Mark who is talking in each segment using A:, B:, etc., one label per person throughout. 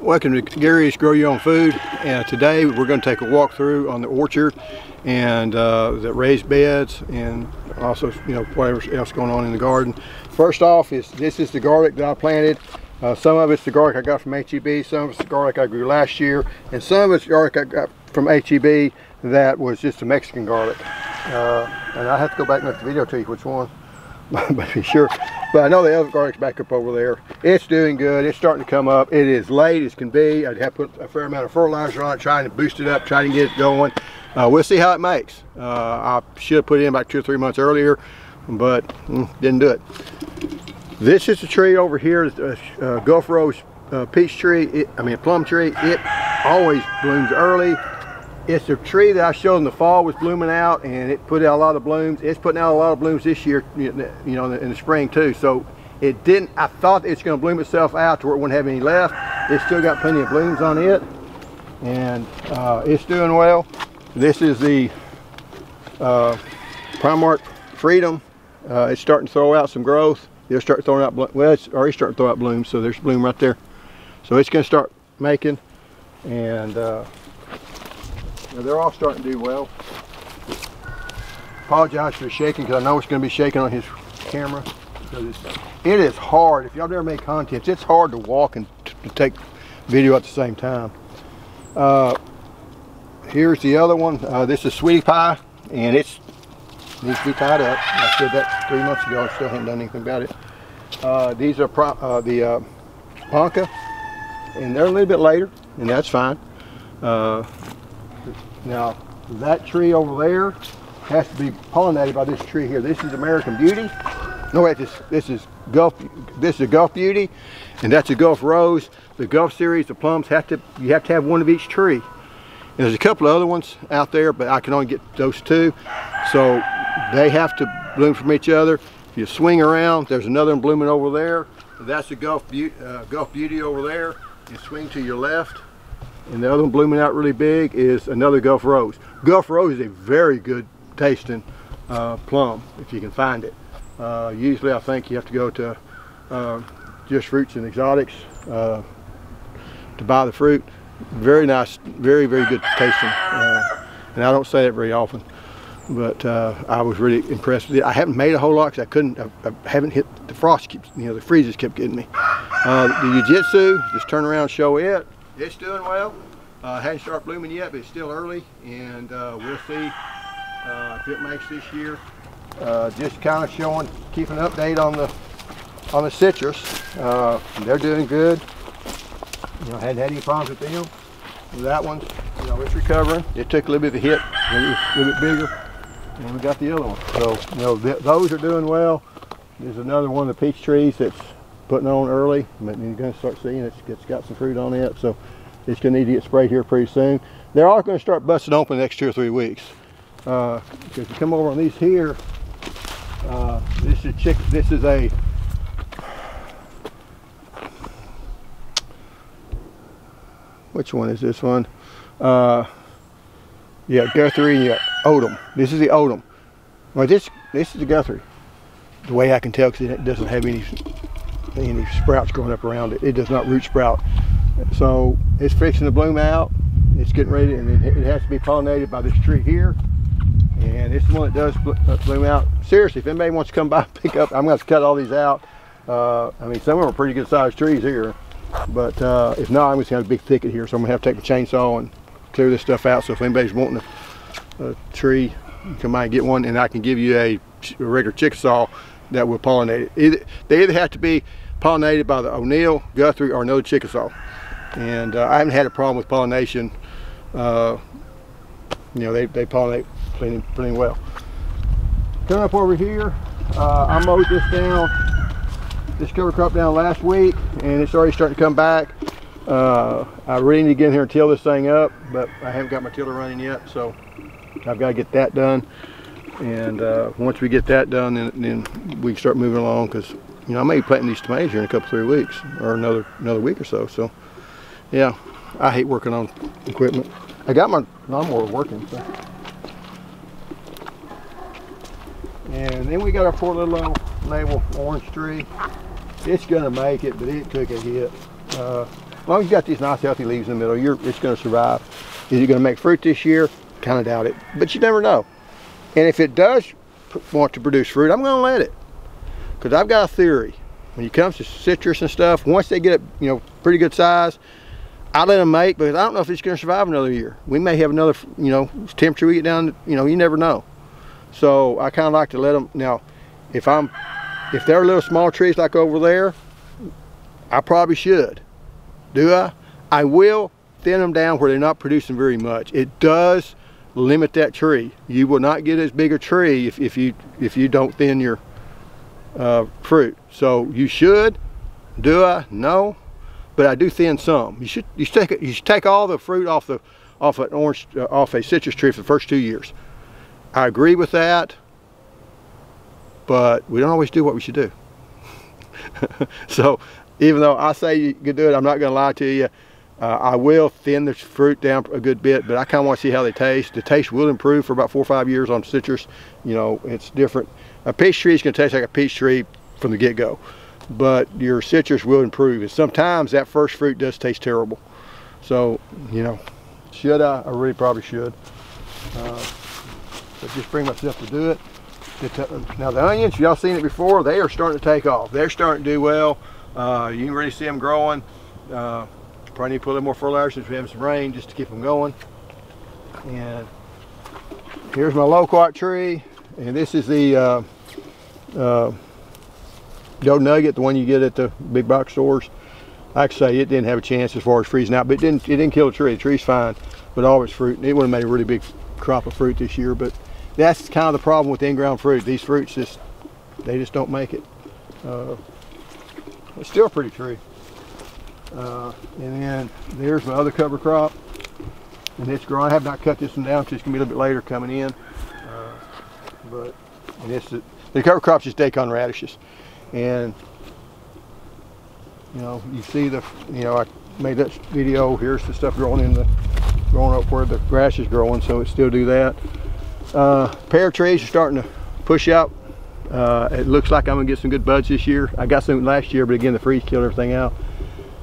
A: Welcome to Gary's Grow Your Own Food, and today we're going to take a walk through on the orchard and the raised beds, and also whatever else going on in the garden. First off, this is the garlic that I planted. Some of it's the garlic I got from HEB, some of it's the garlic I grew last year, and some of it's garlic I got from HEB that was just a Mexican garlic. And I have to go back and make the video to you which one, but be sure. But I know the other garlic's back up over there. It's doing good. It's starting to come up. It is late as can be. I'd have to put a fair amount of fertilizer on it, trying to boost it up, trying to get it going. We'll see how it makes. I should have put it in about 2 or 3 months earlier, but didn't do it. This is the tree over here, Gulf Rose peach tree. Plum tree. It always blooms early. It's a tree that I showed in the fall was blooming out, and it put out a lot of blooms. It's putting out a lot of blooms this year, in the spring too. So it didn't. I thought it's going to bloom itself out to where it wouldn't have any left. It's still got plenty of blooms on it, and it's doing well. This is the Primark Freedom. It's starting to throw out some growth. They'll start throwing out. Well, it's already starting to throw out blooms. So there's bloom right there. So it's going to start making, and they're all starting to do well. Apologize for the shaking, because I know it's going to be shaking on his camera, because it is hard. If y'all never made content, it's hard to walk and to take video at the same time. Here's the other one. This is Sweetie Pie, and it needs to be tied up. I said that 3 months ago. I still haven't done anything about it. These are the Ponca, and they're a little bit later, and that's fine. Now, that tree over there has to be pollinated by this tree here. This is American Beauty. No, wait, this is a Gulf Beauty, and that's a Gulf Rose. The Gulf series, the plums, you have to have one of each tree. And there's a couple of other ones out there, but I can only get those 2. So they have to bloom from each other. If you swing around, there's another one blooming over there. That's the Gulf Beauty over there. You swing to your left, and the other one blooming out really big is another Gulf Rose. Gulf Rose is a very good tasting plum, if you can find it. Usually I think you have to go to Just Fruits and Exotics to buy the fruit. Very nice, very, very good tasting. And I don't say that very often, but I was really impressed with it. I haven't made a whole lot because I haven't hit the frost. The freezes kept getting me. The Jiu-Jitsu, just turn around and show it. It's doing well. Hasn't started blooming yet, but it's still early, and we'll see if it makes this year. Just kind of showing, keeping an update on the citrus. They're doing good. Hadn't had any problems with them. That one's, it's recovering. It took a little bit of a hit, a little bit bigger, and we got the other one. So, those are doing well. There's another one of the peach trees that's putting on early, but you're going to start seeing it's got some fruit on it, so it's going to need to get sprayed here pretty soon. They're all going to start busting open the next 2 or 3 weeks. Because you come over on these here, this is a which one is this one? Yeah, Guthrie and Odom. This is the Odom. Well, this is the Guthrie. The way I can tell, because it doesn't have any sprouts growing up around it. It does not root sprout. So it's fixing to bloom out. It's getting ready, and it has to be pollinated by this tree here. And it's the one that does bloom out. Seriously, if anybody wants to come by and pick up, I'm going to have to cut all these out. Some of them are pretty good sized trees here. But if not, I'm just going to have a big thicket here, so I'm going to have to take the chainsaw and clear this stuff out. So if anybody's wanting a tree, you can come by and get one, and I can give you a regular Chickasaw that will pollinate it. They either have to be pollinated by the O'Neill, Guthrie, or another Chickasaw. And I haven't had a problem with pollination. They pollinate plenty well. Coming up over here, I mowed this cover crop down last week, and it's already starting to come back. I really need to get in here and till this thing up, but I haven't got my tiller running yet, so I've got to get that done. And once we get that done, then we can start moving along, because I may be planting these tomatoes here in a couple 3 weeks, or another week or so. So yeah, I hate working on equipment. I got my lawnmower working. So. And then we got our poor little old navel orange tree. It's gonna make it, but it took a hit. As long as you got these nice healthy leaves in the middle, it's going to survive. Is it going to make fruit this year? Kind of doubt it, but you never know. And if it does want to produce fruit, I'm going to let it, because I've got a theory. When it comes to citrus and stuff, once they get up, pretty good size, I let them make, because I don't know if it's going to survive another year. We may have another, temperature we get down, you never know. So I kind of like to let them. Now, if they're little small trees like over there, I probably should. Do I? I will thin them down where they're not producing very much. It does limit that tree. You will not get as big a tree if you don't thin your fruit. So you should. Do I? No. But I do thin some. You should take all the fruit off a citrus tree for the first 2 years. I agree with that, but we don't always do what we should do. So even though I say you can do it, I'm not going to lie to you. I will thin the fruit down a good bit, but I kind of want to see how they taste. The taste will improve for about 4 or 5 years on citrus. It's different. A peach tree is going to taste like a peach tree from the get-go, but your citrus will improve. And sometimes that first fruit does taste terrible. So, should I? I really probably should. But just bring myself to do it. Now the onions, y'all seen it before, they are starting to take off. They're starting to do well. You can really see them growing. Probably need to put a little more fertilizer since we have some rain just to keep them going. And here's my loquat tree. And this is the Dough Nugget, the one you get at the big box stores. Like I say, it didn't have a chance as far as freezing out, but it didn't kill the tree. The tree's fine with all its fruit. It would have made a really big crop of fruit this year, but that's kind of the problem with in-ground fruit. These fruits they just don't make it. It's still a pretty tree. And then there's my other cover crop, and it's growing. I have not cut this one down, so it's gonna be a little bit later coming in. The cover crop's just daikon radishes, and you see I made that video. Here's the stuff growing up where the grass is growing, so it still do that. Pear trees are starting to push out. It looks like I'm gonna get some good buds this year. I got some last year, but again, the freeze killed everything out.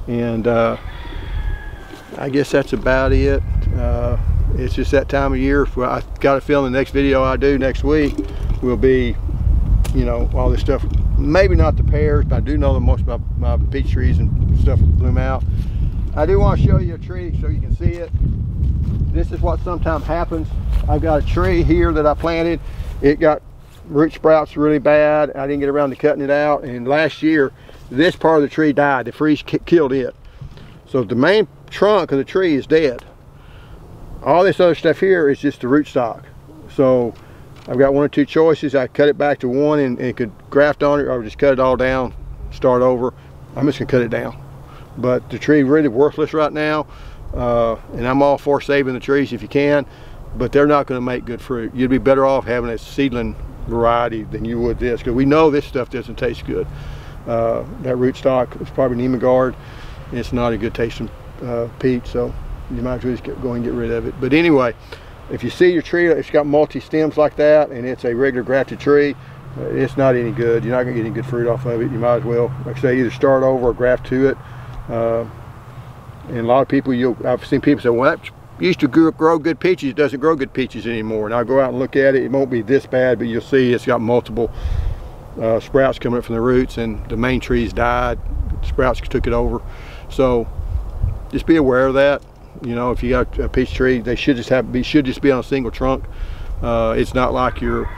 A: And I guess that's about it. It's just that time of year. Well, I got a feeling the next video I do next week will be, all this stuff. Maybe not the pears, but I do know that most of my peach trees and stuff bloom out. I do want to show you a tree so you can see it. This is what sometimes happens. I've got a tree here that I planted. It got root sprouts really bad. I didn't get around to cutting it out, and last year this part of the tree died. The freeze killed it. So the main trunk of the tree is dead. All this other stuff here is just the root stock. So I've got 1 or 2 choices. I cut it back to 1 and could graft on it, or just cut it all down, start over. I'm just gonna cut it down. But the tree really worthless right now, and I'm all for saving the trees if you can, but they're not going to make good fruit. You'd be better off having a seedling variety than you would this, because we know this stuff doesn't taste good. That root stock is probably Nemagard. It's not a good tasting peach, so you might as well just go and get rid of it. But anyway, if you see your tree, it's got multi stems like that, and it's a regular grafted tree, it's not any good. You're not going to get any good fruit off of it. You might as well, like I say, either start over or graft to it. And a lot of people, I've seen people say, well, that used to grow good peaches. It doesn't grow good peaches anymore. And I'll go out and look at it. It won't be this bad, but you'll see it's got multiple sprouts coming up from the roots, and the main trees died. Sprouts took it over. So just be aware of that. If you got a peach tree, they should just be on a single trunk. It's not like you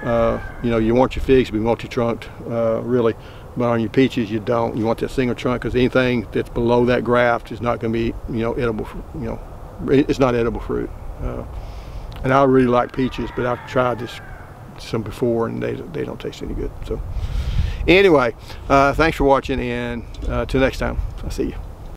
A: want your figs to be multi-trunked, really. But on your peaches, you don't. You want that single trunk, because anything that's below that graft is not going to be, edible. It's not edible fruit. And I really like peaches, but I've tried some before, and they don't taste any good. So, anyway, thanks for watching, and till next time, I'll see you.